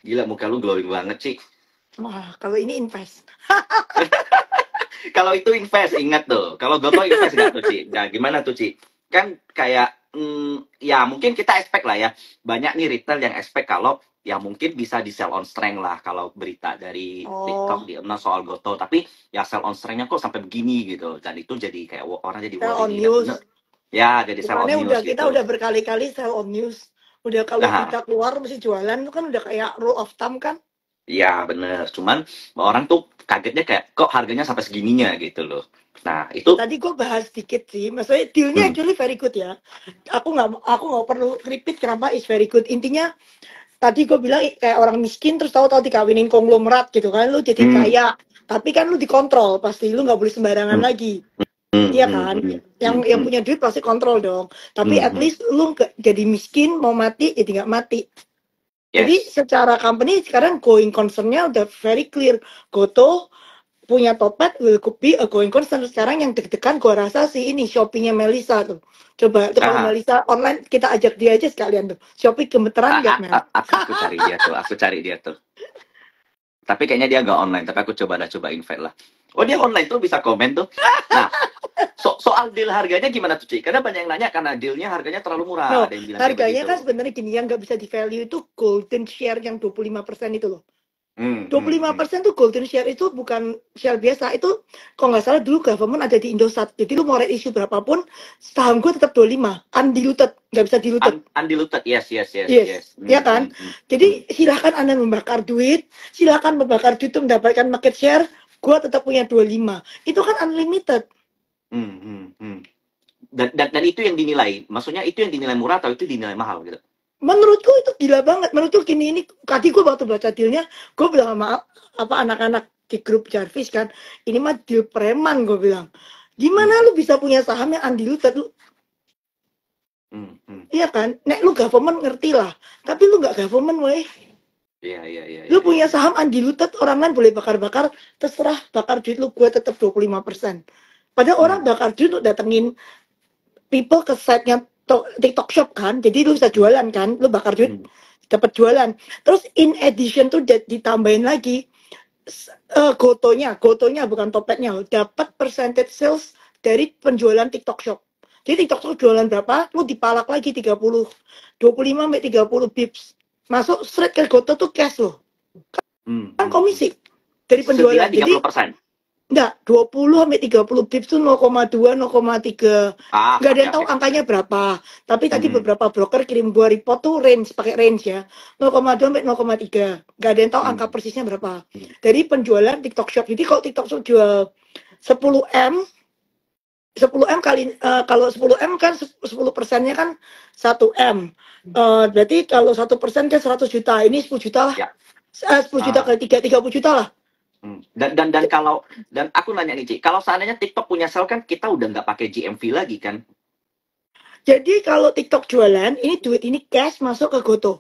Gila, muka lu glowing banget, Ci. Wah, kalau ini invest. Kalau itu invest, ingat tuh. Kalau Goto invest nggak tuh, Ci? Nah, gimana tuh, Ci? Kan kayak, ya mungkin kita expect lah ya. Banyak nih retail yang expect kalau ya mungkin bisa di sell on strength lah kalau berita dari TikTok Oh, di soal Goto. Tapi ya sell on strength-nya kok sampai begini gitu. Dan itu jadi kayak orang jadi sell worry on nih. Dan bener, news. ya jadi sell on Bukannya news kita gitu. udah berkali-kali sell on news. Udah kalau Nah, berita keluar mesti jualan, itu kan udah kayak rule of thumb kan. ya bener. Cuman orang tuh kagetnya kayak kok harganya sampai segininya gitu loh. Nah, Ya itu tadi gue bahas dikit sih, maksudnya dealnya hmm, actually very good ya. Aku nggak perlu repeat kenapa is very good. Intinya tadi gue bilang kayak orang miskin terus tahu-tahu dikawinin konglomerat gitu kan, lu jadi hmm, kaya. Tapi kan lu dikontrol pasti, lu nggak boleh sembarangan hmm, lagi. hmm, Iya hmm, kan? hmm, Yang hmm, yang hmm, punya duit pasti kontrol dong. Tapi hmm, at hmm. least lu nggak jadi miskin, mau mati jadi nggak mati. Jadi Yes. secara company sekarang going concern-nya udah very clear. Goto punya Topet will be a going concern. Sekarang yang deg-degan gua rasa sih ini Shopee-nya Melisa tuh. Coba tuh kalau Ah, Melisa online kita ajak dia aja sekalian tuh. Shopee gemeteran nggak Mel? aku cari dia tuh, aku cari dia tuh. Tapi kayaknya dia nggak online, tapi aku coba invite lah. Oh dia online tuh bisa komen tuh. Nah, soal deal harganya gimana tuh, Ci? Karena banyak yang nanya karena dealnya harganya terlalu murah, No, ada yang bilang kayak harganya kan begitu. sebenarnya gini, yang nggak bisa di value itu golden share yang 25% itu loh. Hmm, dua puluh hmm, lima hmm. persen tuh golden share itu bukan share biasa. Itu kalau nggak salah dulu government ada di Indosat. Jadi lu mau red issue berapapun, saham gue tetap 25. Undiluted. Nggak bisa diluted. Undiluted, yes, yes, yes, Yes. yes. Ya Hmm, hmm, kan? hmm, hmm, Jadi silahkan Anda membakar duit. Silahkan membakar duit untuk mendapatkan market share. Gue tetap punya 25. Itu kan unlimited. hmm, hmm, hmm. Dan itu yang dinilai, maksudnya itu yang dinilai murah atau itu dinilai mahal gitu? Menurutku itu gila banget. Menurutku gini, ini tadi gue waktu baca dealnya, gue bilang sama apa anak-anak di grup Jarvis kan, ini mah deal preman gue bilang. Hmm, Gimana lu bisa punya saham yang undiluted? Lu, hmm, hmm. iya kan? Nek lu government ngerti lah. Tapi lu nggak government weh. Iya, iya, iya, Lu iya, iya, punya iya. saham undiluted, orang lain boleh bakar-bakar, terserah bakar duit lu, gue tetap 25%. Padahal orang Hmm, bakar duit untuk datengin people ke site-nya TikTok Shop kan. Jadi lu bisa hmm, jualan kan, lu bakar duit hmm, dapat jualan. Terus in addition tuh ditambahin lagi gotonya bukan topetnya, dapat percentage sales dari penjualan TikTok Shop. Jadi TikTok Shop jualan berapa, lu dipalak lagi 30, 25 sampai 30 bips. Masuk straight ke Goto tuh cash loh. hmm, Kan hmm, hmm. komisi dari penjualan. Senilai Jadi 30%. enggak, 20 sampai 30 pips tuh 0,2, 0,3. Ah, Enggak ada oke, yang tahu oke. angkanya berapa. Tapi tadi Hmm, beberapa broker kirim gua report tuh range, pakai range ya. 0,2 sampai 0,3. Enggak ada yang tahu angka hmm, persisnya berapa. Dari penjualan TikTok Shop. Jadi kalau TikTok Shop jual 10M, 10M kali kalau 10M kan 10%-nya kan 1M. Berarti kalau 1% kan 100 juta. Ini 10 juta lah. ya. 10 juta Ah, kali 3, 30 juta lah. dan kalau dan aku nanya nih, Ci, kalau seandainya TikTok punya sel kan kita udah nggak pakai GMV lagi kan? Jadi kalau TikTok jualan, ini duit ini cash masuk ke Goto.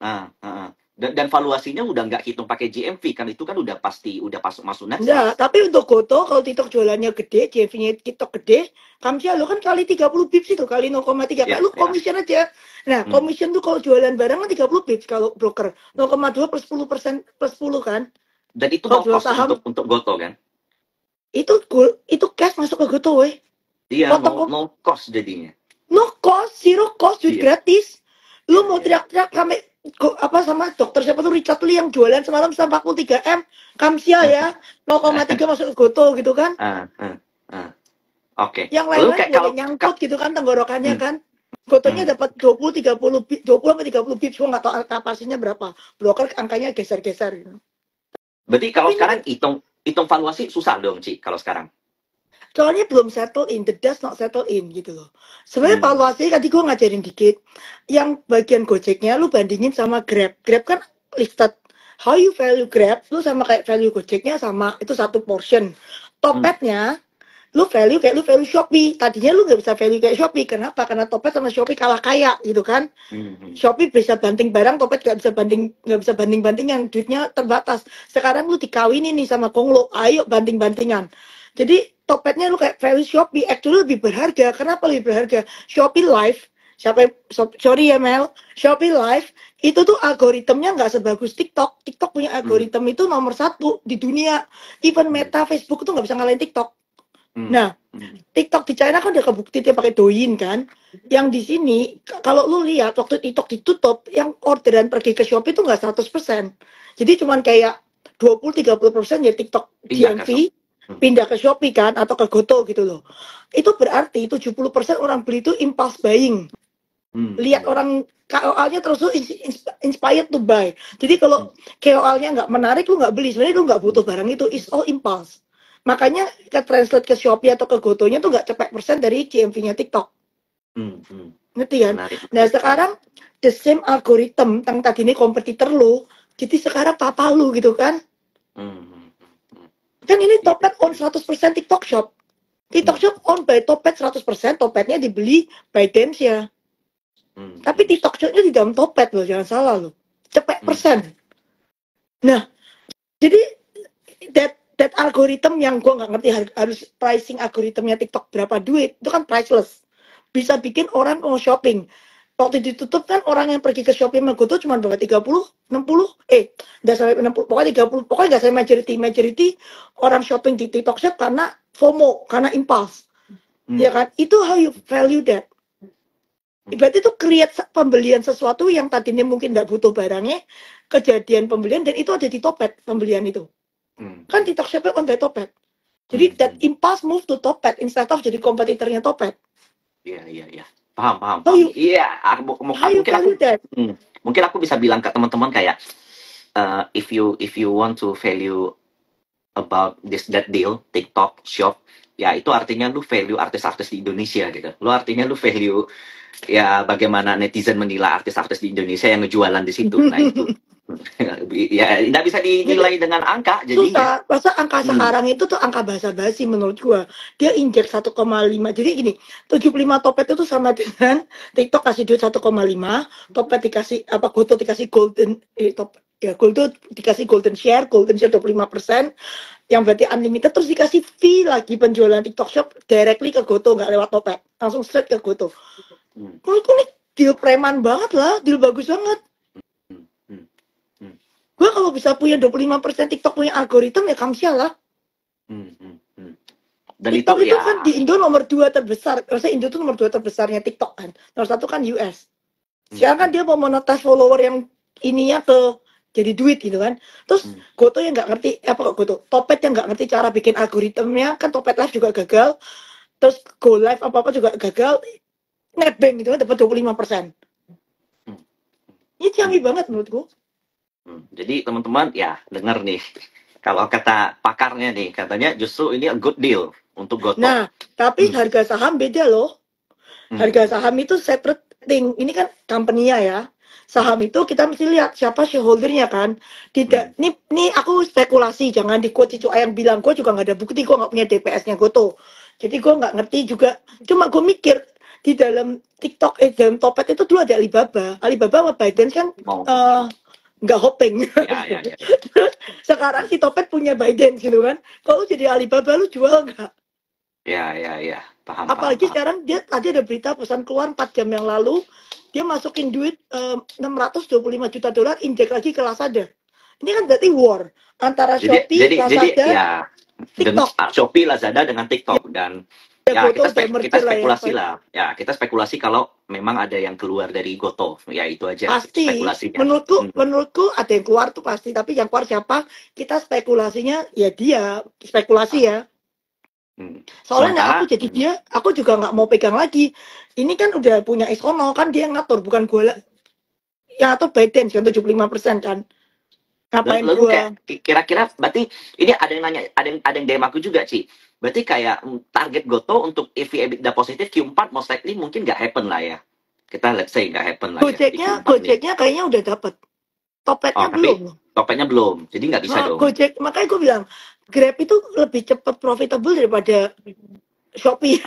Ah, ah, ah. Dan valuasinya udah nggak hitung pakai GMV kan itu kan udah pasti udah masuk masuk net Enggak, sales. tapi untuk Goto, kalau TikTok jualannya gede, JV-nya TikTok gede, Kamsia lo kan kali 30 bips itu, kali 0,3, kayak Ya, lu ya. commission aja. Nah, Hmm. commission tuh kalau jualan barang kan 30 bips, kalau broker. 0,2 plus 10%, plus 10 kan. Dan itu Kalau no jual cost saham, untuk Goto kan? itu cash masuk ke Goto, weh. Iya, no Potong, no cost jadinya. no cost, zero cost, duit Iya, gratis. Lu iya, mau iya, iya. teriak-teriak sampai apa sama dokter siapa tuh Richard Lee yang jualan semalam sampai 43M, Kamsia ya, 0,3 masuk ke Goto gitu kan. Ah, ah, ah. Oke. Yang Lalu lain-lain kayak boleh nyangkut gitu kan tenggorokannya hmm, kan. Gotonya hmm. dapat 20 30 20 sampai 30 bits, gua nggak tahu kapasitasnya berapa. Broker angkanya geser-geser gitu. Berarti Tapi kalau ini kan sekarang hitung valuasi susah dong, Ci, kalau sekarang. soalnya belum settle in, the dust not settle in gitu loh. Sebenarnya Hmm. valuasi tadi gua ngajarin dikit. Yang bagian Gojeknya lu bandingin sama Grab. Grab kan listed. How you value Grab, lu sama kayak value Gojeknya sama, itu satu portion. Hmm. Topetnya lu value kayak lu value Shopee. Tadinya lu nggak bisa value kayak Shopee. Kenapa? Karena Topet sama Shopee kalah kaya gitu kan. Hmm. Hmm. Shopee bisa banting barang, Topet nggak bisa banding-bandingan, duitnya terbatas. Sekarang lu dikawinin nih sama Konglo, ayo banding-bandingan. Jadi Topetnya lu kayak value Shopee, actually lebih berharga. Kenapa lebih berharga? Shopee Live sorry ya Mel, Shopee Live itu tuh algoritmnya nggak sebagus TikTok. TikTok punya algoritma itu nomor 1 di dunia. Even Meta, Facebook itu nggak bisa ngalahin TikTok. Nah, TikTok di China kan udah kebukti dia pakai Douyin kan. Yang di sini, kalau lu lihat waktu TikTok ditutup, yang orderan pergi ke Shopee itu nggak 100%. Jadi cuman kayak 20-30% ya TikTok GMV pindah ke Shopee kan, atau ke Goto gitu loh. Itu berarti 70% orang beli itu impulse buying. Lihat orang KOL-nya terus lu inspired to buy. Jadi kalau KOL-nya nggak menarik, lu nggak beli. Sebenarnya lu nggak butuh barang itu, it's all impulse. Makanya ke translate ke Shopee atau ke Gotonya tuh nggak cepet persen dari GMV-nya TikTok. Ngerti kan? Nah sekarang the same algorithm yang tadi ini kompetitor lu, jadi sekarang papa lu gitu kan? Kan ini Topet on 100% TikTok Shop. TikTok Shop on by Topet 100%, Topetnya dibeli by Dance ya. Tapi TikTok Shop-nya di dalam Topet loh, jangan salah loh. Cepet persen. Nah, jadi that algorithm yang gue nggak ngerti harus pricing algoritmnya TikTok berapa duit, itu kan priceless. Bisa bikin orang mau shopping. Waktu ditutup kan orang yang pergi ke Shopee sama Goto cuma berapa? 30, 60? Nggak sampai 60, pokoknya 30, pokoknya nggak sampai majority orang shopping di TikTok Shop karena FOMO, karena impulse. Ya kan? Itu how you value that. Berarti itu create pembelian sesuatu yang tadinya mungkin nggak butuh barangnya, kejadian pembelian, dan itu ada di Topet pembelian itu. Kan TikTok Shop on the Topet. Jadi that impulse move to Topet instead of jadi kompetitornya Topet. Iya. Paham. Iya, mungkin aku bisa bilang ke teman-teman kayak if you want to value about that deal TikTok Shop, ya itu artinya lu value artis-artis di Indonesia gitu. Lu artinya lu value ya bagaimana netizen menilai artis-artis di Indonesia yang ngejualan di situ. Nah itu ya nggak bisa dinilai dengan angka jadinya. Susah. Masa angka sekarang itu tuh angka basa-basi menurut gua. Dia injek 1,5. Jadi gini, 75 Topet itu sama dengan TikTok kasih duit 1,5, Topet dikasih Goto dikasih golden Goto dikasih golden share 25%, yang berarti unlimited, terus dikasih fee lagi penjualan TikTok Shop directly ke Goto, nggak lewat Topet, langsung straight ke Goto. Menurutku ini deal preman banget lah, deal bagus banget. Gue kalau bisa punya 25% TikTok punya algoritma ya kamsial lah. Dan TikTok itu ya, kan di Indo nomor 2 terbesar. Maksudnya Indo itu nomor 2 terbesarnya TikTok kan. Nomor 1 kan US. Sekarang kan dia mau monetize follower yang ininya ke jadi duit gitu kan. Terus Goto yang nggak ngerti, Topet yang nggak ngerti cara bikin algoritmnya, kan Topet Live juga gagal. Terus Go Live apa-apa juga gagal. Netbank gitu kan dapat 25%. Ini canggih banget menurutku. Jadi teman-teman ya dengar nih, kalau kata pakarnya nih, katanya justru ini a good deal untuk Goto. Nah, tapi harga saham beda loh. Harga saham itu separate thing. Ini kan company-nya ya. Saham itu kita mesti lihat siapa shareholder-nya kan. Tidak, ini aku spekulasi, jangan di-quote Cicu Ayang bilang, gue juga nggak ada bukti, gue nggak punya DPS-nya Goto. Jadi gue nggak ngerti juga. Cuma gue mikir di dalam TikTok, dalam Topet itu dulu ada Alibaba. Alibaba sama Biden kan nggak hopping. Ya. Sekarang si Topet punya Biden gitu kan. Kalau jadi Alibaba lu jual nggak? Ya. Paham. Apalagi sekarang dia tadi ada berita pesan keluar 4 jam yang lalu, dia masukin duit $625 juta injek lagi ke Lazada. Ini kan berarti war antara Shopee, Lazada, ya, TikTok. Shopee, Lazada dengan TikTok dan ya kita spekulasi lah. Ya, kita spekulasi kalau memang ada yang keluar dari Goto. Ya itu aja pasti. Spekulasinya. Menurutku ada yang keluar tuh pasti, tapi yang keluar siapa? Kita spekulasinya ya dia, spekulasi ya. Soalnya aku juga nggak mau pegang lagi. Ini kan udah punya Isono kan, dia ngatur, bukan gue yang ngatur Biden 75% kan. Ngapain lalu gue? Kira-kira berarti ini ada yang nanya, ada yang DM aku juga Ci. Berarti kayak target Goto untuk EV/EBITDA positif Q4 most likely mungkin nggak happen lah ya. Kita let's say nggak happen lah ya. Gojeknya kayaknya udah dapet. Topetnya belum. Topetnya belum, jadi nggak bisa dong. Gojek, makanya gue bilang Grab itu lebih cepat profitable daripada Shopee.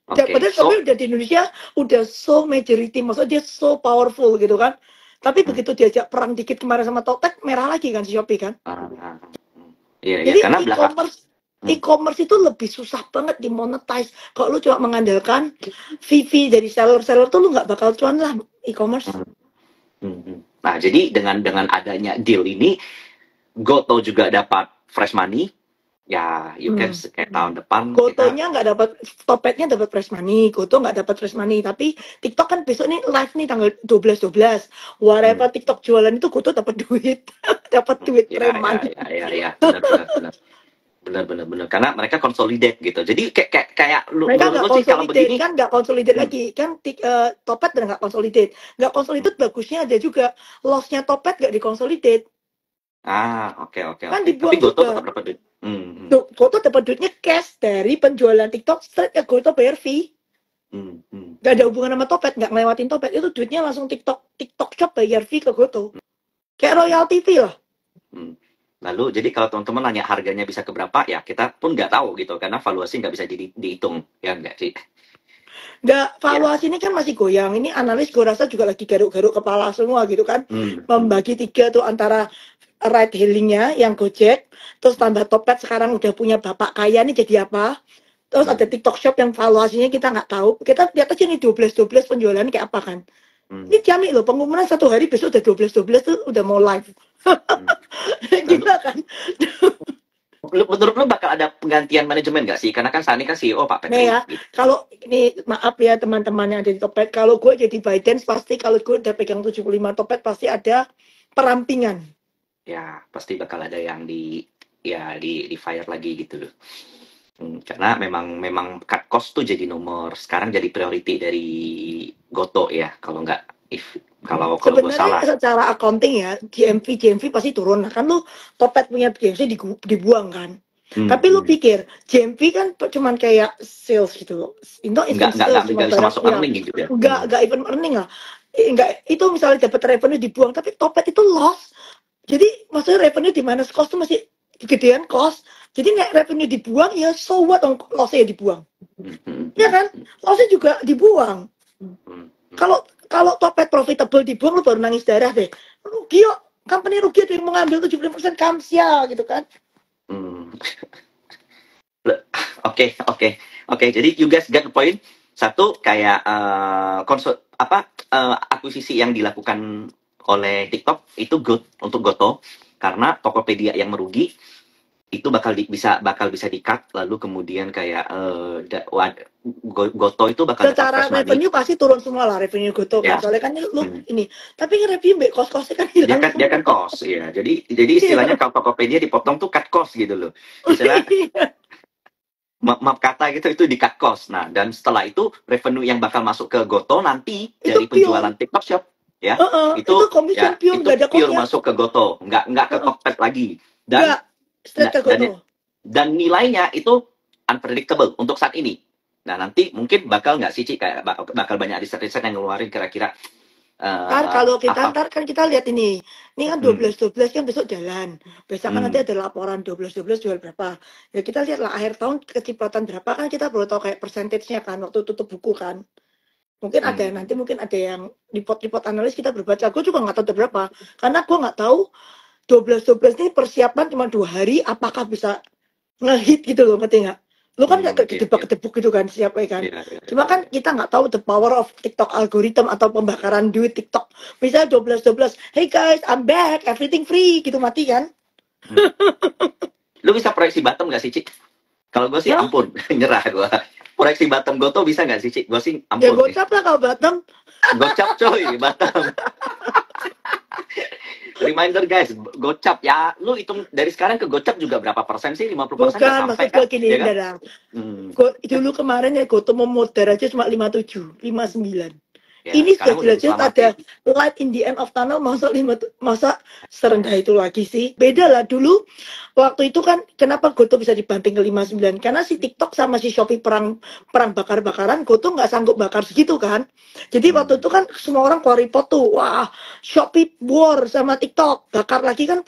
Padahal Shopee udah di Indonesia udah so majority, maksudnya dia so powerful gitu kan. Tapi begitu diajak perang dikit kemarin sama Topet, merah lagi kan si Shopee kan. Iya, jadi karena e-commerce itu lebih susah banget dimonetize. Kalau lu cuma mengandalkan VV dari seller-seller tuh lu nggak bakal cuan lah e-commerce. Nah, jadi dengan adanya deal ini, Goto juga dapat fresh money. Ya, you can kayak tahun depan Gotonya nggak dapat, Topetnya dapat fresh money, Goto nggak dapat fresh money. Tapi TikTok kan besok nih live nih tanggal 12. Whatever TikTok jualan itu Goto dapat duit, dapat duit preman. Ya, benar. Karena mereka consolidate gitu. Jadi kayak mereka nggak consolidate kan nggak consolidate lagi kan Topet dan nggak consolidate bagusnya ada juga lossnya Topet nggak dikonsolidate. Oke. Kan dibuang tapi Goto juga. tetap dapat duit. Goto dapat duitnya cash dari penjualan TikTok straight ke Goto bayar fee. Gak ada hubungan sama Topet, nggak ngelewatin Topet, itu duitnya langsung TikTok Shop bayar fee ke Goto. Kayak royalty fee lah. Lalu jadi kalau teman-teman nanya harganya bisa ke berapa, ya kita pun nggak tahu gitu karena valuasi nggak bisa dihitung, ya nggak sih? Nggak, valuasi ini kan masih goyang. Ini analis gue rasa juga lagi garuk-garuk kepala semua gitu kan. Membagi tiga tuh antara ride hailingnya yang Gojek, terus tambah Topet sekarang udah punya bapak kaya nih jadi apa? Terus ada TikTok Shop yang valuasinya kita nggak tahu. Kita lihat aja nih 12 penjualan kayak apa kan. Ini jamin loh, pengumuman 1 hari besok udah 12 tuh udah mau live. Gila kan? Menurut lu bakal ada penggantian manajemen nggak sih? Karena kan saat ini kan CEO Pak Petri. Nah ya, kalau ini maaf ya teman-teman yang ada di Topet, kalau gue jadi ByteDance pasti kalau gue udah pegang 75 Topet pasti ada perampingan. Ya, pasti bakal ada yang di fire lagi gitu loh. Karena memang cut cost tuh jadi nomor sekarang jadi priority dari Goto ya, kalau kalau gue salah. Sebenarnya secara accounting ya, GMV pasti turun. Nah, kan lu Topet punya GMV dibuang kan. Tapi lu pikir GMV kan cuman kayak sales gitu. Enggak bisa masuk earning gitu ya. Enggak even earning lah. Enggak, itu misalnya dapat revenue dibuang, tapi Topet itu loss. Jadi maksudnya revenue di minus cost tuh masih gedean cost. Jadi nek revenue dibuang ya so what loss-nya dibuang. Ya kan? Loss-nya juga dibuang. Kalau Topet profitable dibuang lu baru nangis darah deh. Rugi yuk, company rugi ada yang mengambil 75% kamsia gitu kan. Oke. Jadi you guys get the point. Satu kayak akuisisi yang dilakukan oleh TikTok itu good untuk Goto karena Tokopedia yang merugi itu bakal bisa di-cut, lalu kemudian kayak Goto itu bakal secara revenue pasti turun semua lah revenue Goto kan. Soalnya kan lu ini, tapi revenue cost-costnya kan hilang. Dia kan cost ya. Jadi istilahnya kalau Tokopedia dipotong tuh cut cost gitu loh. Misalnya maaf kata gitu itu di cut cost. Nah, dan setelah itu revenue yang bakal masuk ke Goto nanti itu dari penjualan TikTok Shop ya. Itu commission pure masuk ke Goto, nggak ke Tokped lagi. Dan nilainya itu unpredictable untuk saat ini. Nah, nanti mungkin bakal nggak sih, kayak bakal banyak riset-riset yang ngeluarin kira-kira kalau kita kan kita lihat ini kan 12 kan besok jalan. Besok kan nanti ada laporan 12 jual berapa. Ya kita lihat lah akhir tahun kecipratan berapa kan kita baru tahu kayak persentasenya kan waktu tutup buku kan. Mungkin ada nanti mungkin ada yang report analis kita berbaca. Gue juga nggak tahu berapa karena gue nggak tahu 12 ini persiapan cuma 2 hari apakah bisa ngehit gitu loh, ngerti nggak? Lu kan nggak kedebak-kedebuk gitu kan siapa kan? Cuma kan kita nggak tahu the power of TikTok algorithm atau pembakaran duit TikTok. Misalnya 12, hey guys, I'm back, everything free, gitu mati kan? Lu bisa proyeksi bottom nggak sih, Cik? Kalau gue sih ampun, nyerah gue. Proyeksi bottom Goto bisa nggak sih, Cik? Gue sih ampun. Ya gocap lah kalau bottom. Gocap coy, bottom. Reminder guys, gocap ya, lu hitung dari sekarang ke gocap juga berapa persen sih? 50% bukan, maksud gue gini, ya kan? Dulu kemarin ya Goto mau modal aja cuma 57, 59. Ya, ini sudah jelas-jelas ada light in the end of tunnel, masa serendah itu lagi sih. Beda lah dulu, waktu itu kan kenapa Goto bisa dibanting ke 59? Karena si TikTok sama si Shopee perang bakar-bakaran, Goto nggak sanggup bakar segitu kan. Jadi waktu itu kan semua orang keluar report tuh, wah Shopee war sama TikTok, bakar lagi kan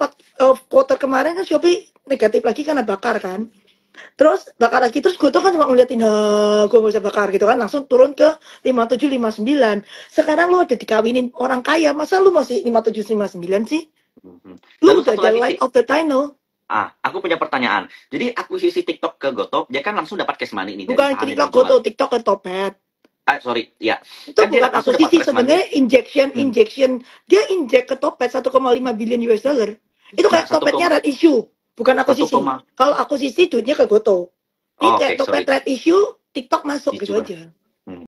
quarter kemarin kan Shopee negatif lagi karena bakar kan. Terus bakar lagi, terus Goto kan cuma ngeliatin, gue gak bisa bakar gitu kan, langsung turun ke 57, 59. Sekarang lu udah dikawinin orang kaya, masa lu masih 57, 59 sih? Lu udah ada light of the tunnel. Aku punya pertanyaan. Jadi akuisisi TikTok ke Goto, dia kan langsung dapat cash money nih dari Bukan sahamnya TikTok dijual. Goto, TikTok ke Topet. Sorry, ya. Itu Kan dia bukan langsung dapat akuisisi, cash money. sebenarnya injection, Hmm. dia injek ke Topet 1,5 billion US dollar. Itu Nah, kayak Topetnya red issue, bukan akuisisi. 1, Kalau akuisisi duitnya ke Goto. Ini oh, kayak oke, Topet sorry. red issue, TikTok masuk gitu Dijual. aja.